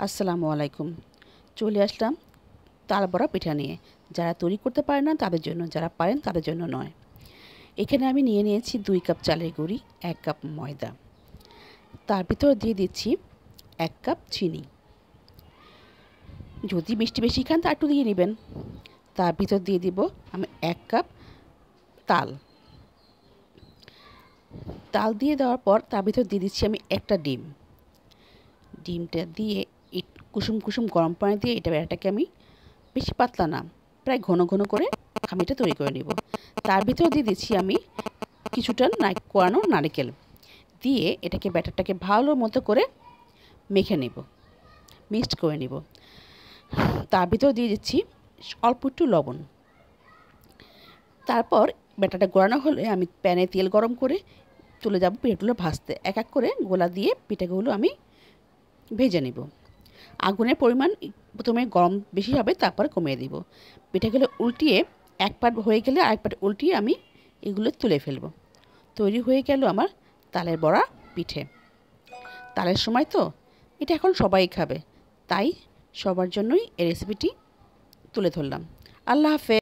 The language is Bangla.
আসসালামু আলাইকুম। চলে আসলাম তাল বড়া পিঠা নিয়ে। যারা তৈরি করতে পারে না তাদের জন্য, যারা পারেন তাদের জন্য নয়। এখানে আমি নিয়ে নিয়েছি 2 কাপ চালের গুঁড়ি, 1 কাপ ময়দা। তার ভিতর দিয়ে দিচ্ছি 1 কাপ চিনি। যদি মিষ্টি বেশি খান তা একটু দিয়ে নেবেন। তার ভিতর দিয়ে দিব আমি 1 কাপ তাল। তাল দিয়ে দেওয়ার পর তার ভিতর দিয়ে দিচ্ছি আমি একটা ডিম। ডিমটা দিয়ে কুসুম কুসুম গরম পানি দিয়ে ব্যাটাটাকে আমি বেশি পাতলা না, প্রায় ঘন ঘন করে আমি এটা তৈরি করে নেব। তার ভিতরে দিয়ে দিচ্ছি আমি কিছুটা কোরানো নারকেল দিয়ে এটাকে ব্যাটারটাকে ভালো মতো করে মেখে নেব, মিক্সড করে নেব। তার ভিতরে দিয়ে দিচ্ছি অল্প একটু লবণ। তারপর ব্যাটারটা গোলানো হলে আমি প্যানে তেল গরম করে তুলে যাব পিঠাগুলো ভাজতে। এক এক করে গোলা দিয়ে পিঠাগুলো আমি ভেজে নেব। আগুনের পরিমাণ প্রথমে গরম বেশি হবে, তারপরে কমিয়ে দিব। পিঠাগুলো উল্টিয়ে এক পাট হয়ে গেলে আরেক পাট উল্টিয়ে আমি এগুলো তুলে ফেলব। তৈরি হয়ে গেল আমার তালের বড়া পিঠে। তালের সময় তো এটা এখন সবাই খাবে, তাই সবার জন্যই এই রেসিপিটি তুলে ধরলাম। আল্লাহ হাফেজ।